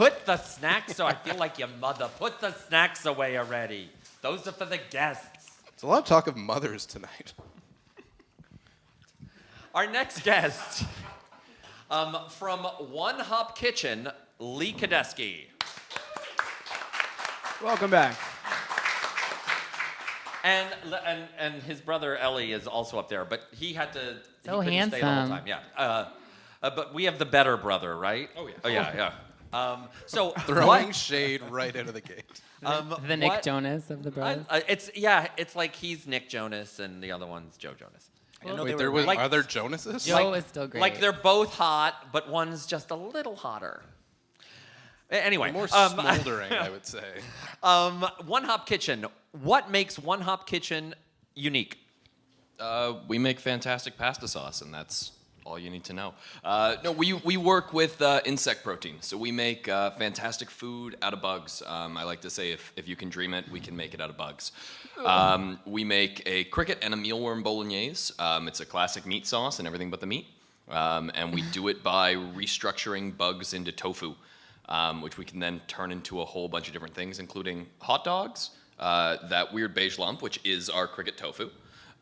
Put the snacks, so I feel like your mother. Put the snacks away already. Those are for the guests. There's a lot of talk of mothers tonight. Our next guest, from One Hop Kitchen, Lee Kadeski. Welcome back. And his brother Ellie is also up there, but he had to. So he couldn't stay the whole handsome. time. Yeah. But we have the better brother, right? Oh, yeah. Oh yeah, yeah. So Throwing what? shade right out of the gate. The Nick what- Jonas of the brothers. It's like he's Nick Jonas and the other one's Joe Jonas. Wait, there was, like- are there Jonases? Joe is still great. Like they're both hot, but one's just a little hotter. Anyway, More smoldering, I would say. One Hop Kitchen. What makes One Hop Kitchen unique? We make fantastic pasta sauce, and that's all you need to know. No, we work with insect protein, so we make fantastic food out of bugs. I like to say if you can dream it, we can make it out of bugs. We make a cricket and a mealworm bolognese. It's a classic meat sauce and everything but the meat. And we do it by restructuring bugs into tofu, which we can then turn into a whole bunch of different things, including hot dogs, that weird beige lump, which is our cricket tofu,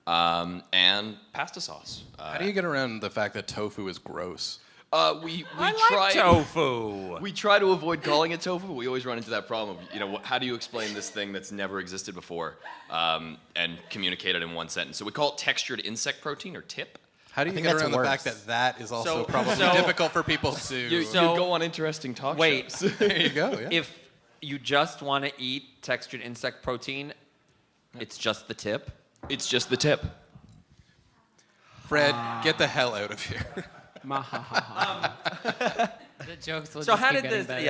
and pasta sauce. How do you get around the fact that tofu is gross? We I try like tofu. We try to avoid calling it tofu, but we always run into that problem of, how do you explain this thing that's never existed before and communicate it in one sentence? So we call it textured insect protein, or TIP. How do you think get that's around the worse. fact that that is also So- probably so- difficult for people to... You So- go on interesting talk Wait. shows. there you go, yeah. If you just want to eat textured insect protein, it's just the tip. It's just the tip. Fred, get the hell out of here. the jokes will So just how keep did getting this? better.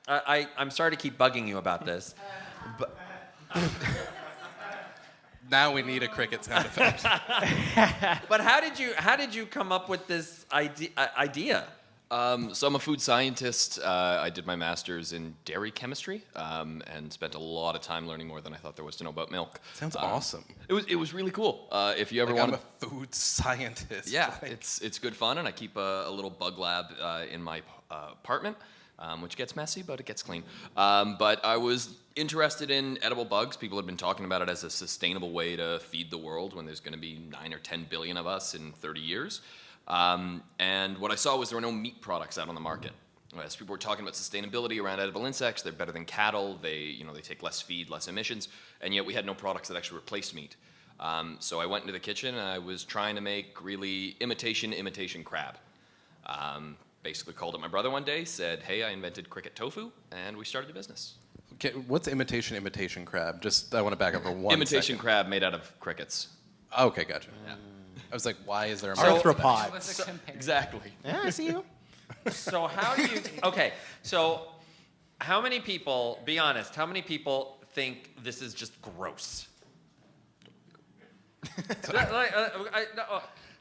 Yeah. I'm sorry to keep bugging you about this. Now we need a cricket sound effect. But how did you come up with this idea? So I'm a food scientist. I did my master's in dairy chemistry and spent a lot of time learning more than I thought there was to know about milk. Sounds awesome. It was really cool. If you ever Like I'm want a food scientist. Yeah, Like, it's good fun, and I keep a little bug lab in my apartment, which gets messy, but it gets clean. But I was interested in edible bugs. People have been talking about it as a sustainable way to feed the world when there's going to be 9 or 10 billion of us in 30 years. And what I saw was there were no meat products out on the market. As people were talking about sustainability around edible insects, they're better than cattle. They take less feed, less emissions, and yet we had no products that actually replaced meat. So I went into the kitchen and I was trying to make really imitation crab. Basically called up my brother one day, said, "Hey, I invented cricket tofu," and we started the business. okay, what's imitation crab? Just, I want to back up for one Imitation second. crab made out of crickets. Okay, gotcha. I was like, why is there a Arthropods. Exactly. Yeah, I see you. So how do you? Okay, so how many people? Be honest. How many people think this is just gross?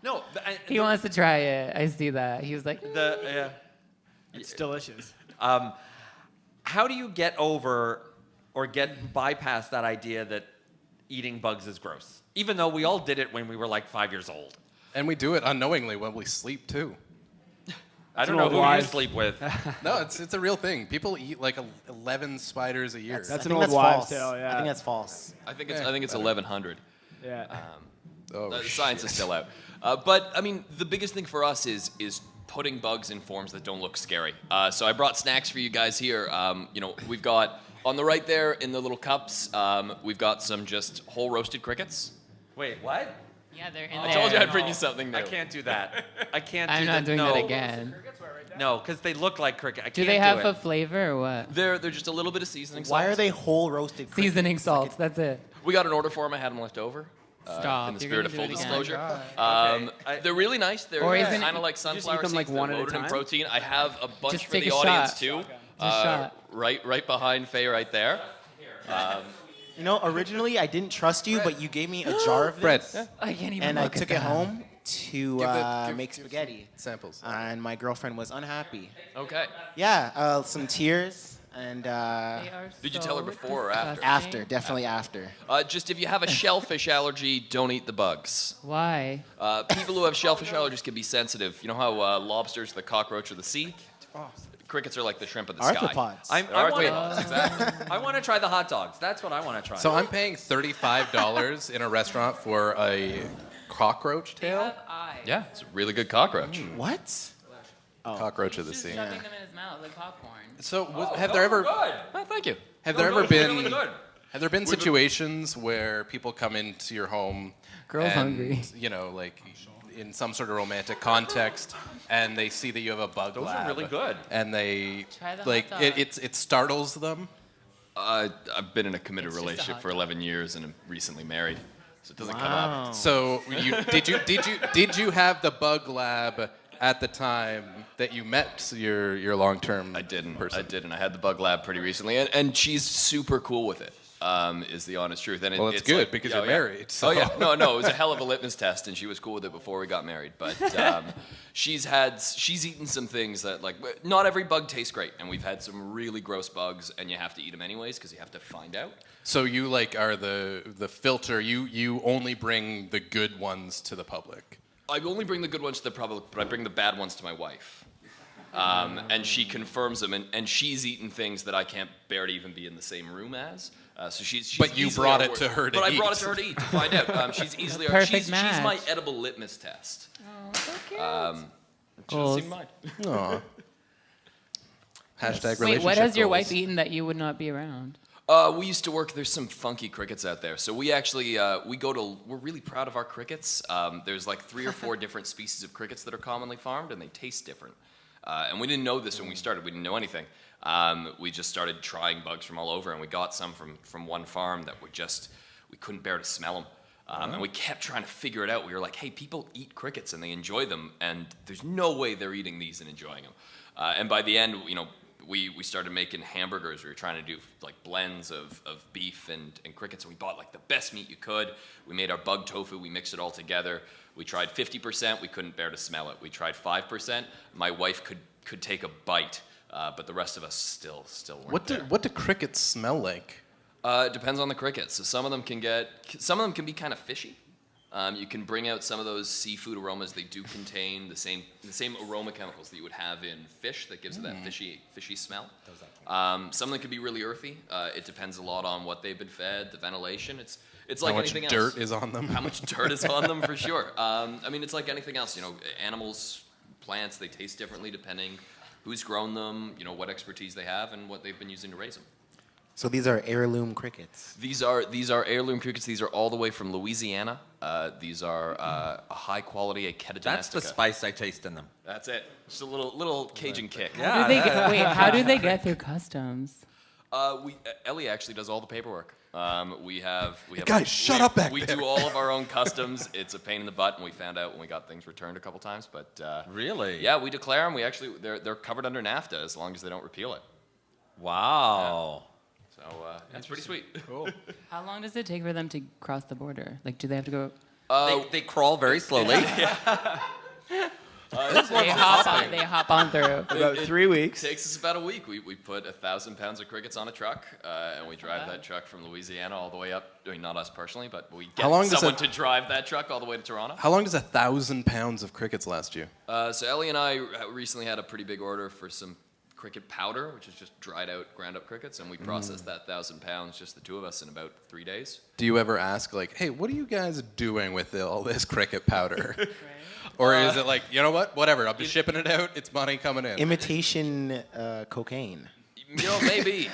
No. He wants to try it. I see that. He was like, It's delicious. How do you get over or get bypass that idea that eating bugs is gross? Even though we all did it when we were like 5 years old. And we do it unknowingly when we sleep, too. I don't an know old who you wives' sleep with. No, it's a real thing. People eat like 11 spiders a year. That's I an think old that's wives' false. tale, yeah. I think that's false. I think it's 1100. Yeah. The science is still out. But I mean, the biggest thing for us is putting bugs in forms that don't look scary. So I brought snacks for you guys here. We've got on the right there in the little cups. We've got some just whole roasted crickets. Wait, what? yeah, they're in I there. told you I'd bring you something new. I can't do that. I can't do I'm that. not doing no. that again. No, because they look like cricket. I Do can't they have do a it. flavor or what? They're just a little bit of seasoning Why salt. are they whole roasted? crickets? Seasoning salts. That's it. We got an order for them. I had them left over. Stop. In the You're spirit of gonna full do it again. disclosure. They're really nice. They're Or isn't kind it- of like just sunflower eat them, like, seeds. They're one at a loaded in time? protein. I have a bunch Just for take the a audience shot. too. Just shot. Right behind Faye, right there. You know, originally I didn't trust you, but you gave me a jar of Fred, this, I can't even and I look at took it that. home to make give spaghetti. samples. And my girlfriend was unhappy. Okay. Yeah, some tears, and They are Did you tell her so before or after? disgusting. after, definitely after. Just if you have a shellfish allergy, don't eat the bugs. Why? People who have shellfish allergies can be sensitive. You know how lobsters are the cockroach of the sea? Crickets are like the shrimp of the sky. Arthropods. I Arthropods, exactly. want to try the hot dogs. That's what I want to try. So I'm paying $35 in a restaurant for a cockroach tail. Yeah, it's a really good cockroach. What? Cockroach of the Just sea. shoving them in his mouth like popcorn. So have there ever good? Oh, thank you. have there ever Really been good. have there been situations where people come into your home Girls and, hungry. you know, like in some sort of romantic context, and they see that you have a bug Those lab, are really good. and they Try the like hot dog. it startles them. I've been in a committed It's just a relationship hot for dog. 11 years and I'm recently married, so it doesn't come up. So did you have the bug lab at the time that you met your long-term I didn't. person? I didn't. I had the bug lab pretty recently, and she's super cool with it. Is the honest truth. And Well, it's good because you're married, so- Oh yeah, no, it was a hell of a litmus test, and she was cool with it before we got married. But she's eaten some things that like not every bug tastes great, and we've had some really gross bugs, and you have to eat them anyways because you have to find out. So you like are the filter. You only bring the good ones to the public. I only bring the good ones to the public, but I bring the bad ones to my wife. And she confirms them, and she's eaten things that I can't bear to even be in the same room as. So she's But you easily brought on it board. to her to But I eat. brought it to her to eat to find out. She's easily Perfect she's my match. edible litmus test. Oh, so cute. She doesn't Goals. seem mine. Aw. Hashtag Wait, relationship what has your goals. wife eaten that you would not be around? We used to work. There's some funky crickets out there, so we actually we're really proud of our crickets. There's like 3 or 4 different species of crickets that are commonly farmed, and they taste different. And we didn't know this when we started. We didn't know anything. We just started trying bugs from all over, and we got some from one farm that we couldn't bear to smell them. And we kept trying to figure it out. We were like, hey, people eat crickets and they enjoy them, and there's no way they're eating these and enjoying them. And by the end, we started making hamburgers. We were trying to do like blends of beef and crickets, and we bought like the best meat you could. We made our bug tofu. We mixed it all together. We tried 50%. We couldn't bear to smell it. We tried 5%. My wife could take a bite, but the rest of us still weren't What do crickets smell like? it depends on the crickets. So some of them can be kind of fishy. You can bring out some of those seafood aromas. They do contain the same aroma chemicals that you would have in fish that gives it that fishy smell. Some of them can be really earthy. It depends a lot on what they've been fed, the ventilation. It's like How much anything dirt else. is on them? How much dirt is on them for sure. I mean, it's like anything else. Animals, plants, they taste differently depending who's grown them, what expertise they have, and what they've been using to raise them. So these are heirloom crickets. These are heirloom crickets. These are all the way from Louisiana. These are a high quality Acheta domestica. That's the spice I taste in them. That's it. Just a little Cajun kick. Yeah. How do they get through customs? Ellie actually does all the paperwork. We have Guys, shut up back We there. do all of our own customs. It's a pain in the butt, and we found out when we got things returned a couple times. But Really? yeah, we declare them. They're covered under NAFTA as long as they don't repeal it. Wow. So it's pretty sweet. Cool. How long does it take for them to cross the border? Like, do they have to go? They crawl very slowly. They hop on through. About 3 weeks. It takes us about a week. We put 1,000 pounds of crickets on a truck, and we drive that truck from Louisiana all the way up. I mean, not us personally, but we How long get does someone that- to drive that truck all the way to Toronto. How long does 1,000 pounds of crickets last you? So Ellie and I recently had a pretty big order for some cricket powder, which is just dried out, ground up crickets, and we processed that 1,000 pounds, just the two of us, in about 3 days. Do you ever ask like, hey, what are you guys doing with all this cricket powder? Or is it like, you know what? Whatever. I'm just shipping it out. It's money coming in. Imitation cocaine. Maybe.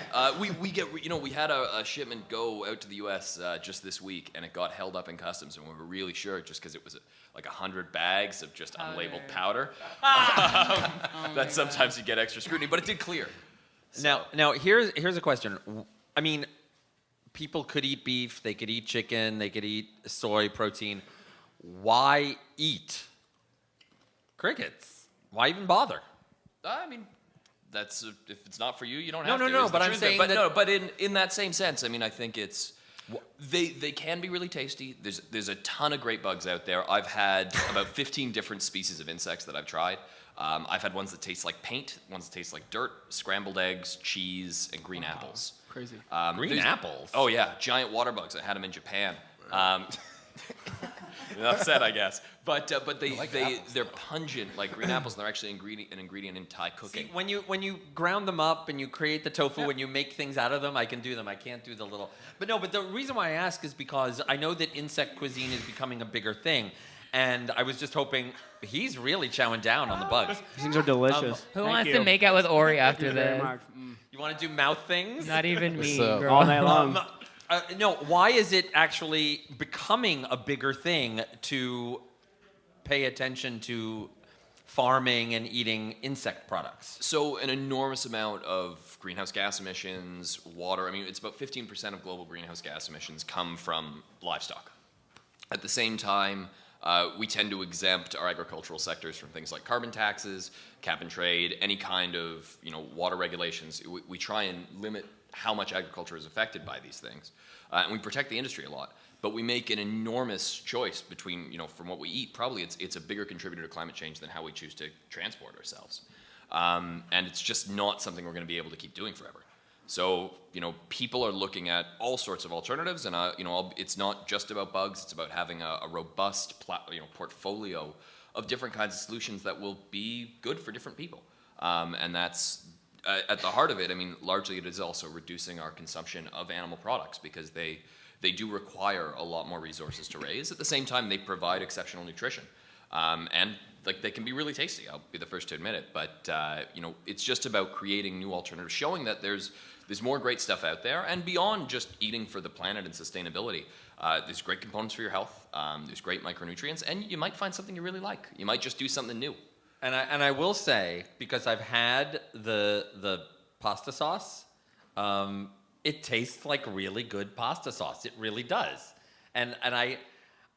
We had a shipment go out to the U.S. Just this week, and it got held up in customs, and we were really sure just because it was like 100 bags of just unlabeled powder. That sometimes you get extra scrutiny, but it did clear. Now here's a question. I mean, people could eat beef, they could eat chicken, they could eat soy protein. Why eat crickets? Why even bother? I mean, if it's not for you, you don't No, have no, to. no, is the but I'm truth. saying but that- no, but in that same sense, I mean, I think it's they can be really tasty. There's a ton of great bugs out there. I've had about 15 different species of insects that I've tried. I've had ones that taste like paint, ones that taste like dirt, scrambled eggs, cheese, and green apples. Crazy. Green There's- apples? Oh yeah, giant water bugs. I had them in Japan. Enough said, I guess. But they're pungent like green apples, and they're actually an ingredient in Thai cooking. See, when you ground them up and you create the tofu, when you make things out of them, I can do them. I can't do the little. But no, but the reason why I ask is because I know that insect cuisine is becoming a bigger thing, and I was just hoping he's really chowing down on the bugs. These things are delicious. Who Thank wants you. to make out with Ori after Thank you very this? much. You want to do mouth things? Not even me, So- girl. All night long. No, why is it actually becoming a bigger thing to pay attention to farming and eating insect products? So an enormous amount of greenhouse gas emissions, water. I mean, it's about 15% of global greenhouse gas emissions come from livestock. At the same time, we tend to exempt our agricultural sectors from things like carbon taxes, cap and trade, any kind of water regulations. We try and limit how much agriculture is affected by these things, and we protect the industry a lot. But we make an enormous choice between from what we eat. Probably it's a bigger contributor to climate change than how we choose to transport ourselves, and it's just not something we're going to be able to keep doing forever. So, people are looking at all sorts of alternatives, and it's not just about bugs. It's about having a robust, portfolio of different kinds of solutions that will be good for different people. And that's at the heart of it. I mean, largely it is also reducing our consumption of animal products because they do require a lot more resources to raise. At the same time, they provide exceptional nutrition, and they can be really tasty. I'll be the first to admit it. But it's just about creating new alternatives, showing that there's more great stuff out there, and beyond just eating for the planet and sustainability. There's great components for your health. There's great micronutrients, and you might find something you really like. You might just do something new. And I will say, because I've had the pasta sauce, it tastes like really good pasta sauce. It really does. And I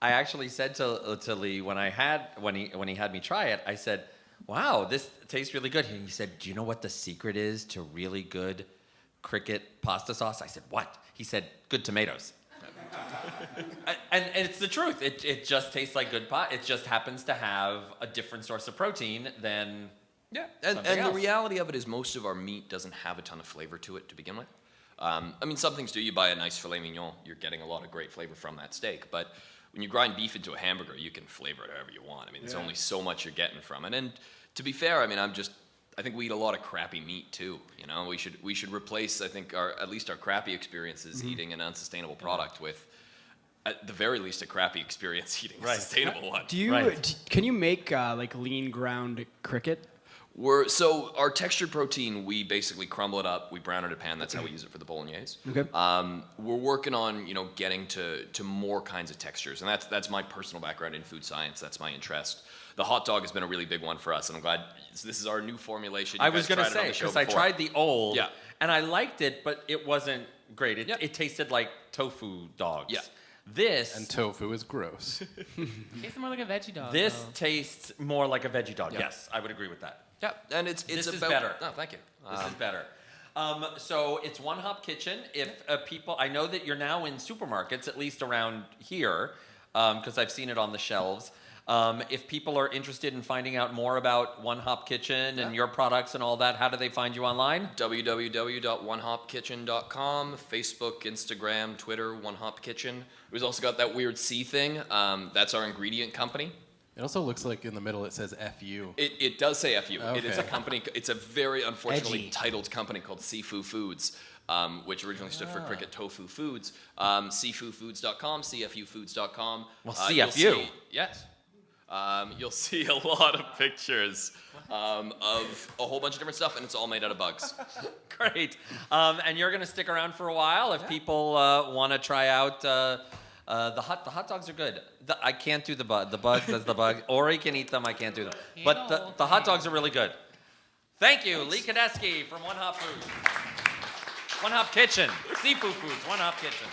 actually said to Lee when he had me try it, I said, "Wow, this tastes really good." And he said, "Do you know what the secret is to really good cricket pasta sauce?" I said, "What?" He said, "Good tomatoes." and it's the truth. It just tastes like good pot. It just happens to have a different source of protein than And something the else. reality of it is most of our meat doesn't have a ton of flavor to it to begin with. I mean, some things do. You buy a nice filet mignon, you're getting a lot of great flavor from that steak. But when you grind beef into a hamburger, you can flavor it however you want. I mean, there's only so much you're getting from it. And to be fair, I mean, I think we eat a lot of crappy meat too. We should replace, I think, at least our crappy experiences eating an unsustainable product with, at the very least, a crappy experience eating a sustainable one. Do you? Right. Can you make lean ground cricket? So our textured protein, we basically crumble it up, we brown it in a pan. That's how we use it for the bolognese. Okay. We're working on getting to more kinds of textures, and that's my personal background in food science. That's my interest. The hot dog has been a really big one for us, and I'm glad this is our new formulation. You I guys was going to tried it on say, the show because I before. tried the old, Yeah. and I liked it, but it wasn't great. It tasted like tofu dogs. Yeah. This And tofu is gross. Tastes more like a veggie dog. this though. tastes more like a veggie dog. Yeah. Yes, I would agree with that. Yeah, and it's This is about better. Oh, thank you. This is better. So it's One Hop Kitchen. If people, I know that you're now in supermarkets, at least around here, because I've seen it on the shelves. If people are interested in finding out more about One Hop Kitchen and your products and all that, how do they find you online? www.onehopkitchen.com, Facebook, Instagram, Twitter, One Hop Kitchen. We've also got that weird C thing. That's our ingredient company. It also looks like in the middle it says FU. It does say FU. It is a Okay. company. It's a very unfortunately Edgy. titled company called Sifu Foods, which originally stood for Cricket Tofu Foods. Sifufoods.com, CFUfoods.com. Well, You'll CFU. see- yes. You'll see a lot of pictures of a whole bunch of different stuff, and it's all made out of bugs. Great. And you're going to stick around for a while if people want to try out the hot dogs are good. I can't do the bugs as the bug. Ori can eat them. I can't do them. But the hot dogs are really good. Thank you, Lee Kadeski from One Hop Foods. One Hop Kitchen. Seafood Foods. One Hop Kitchen.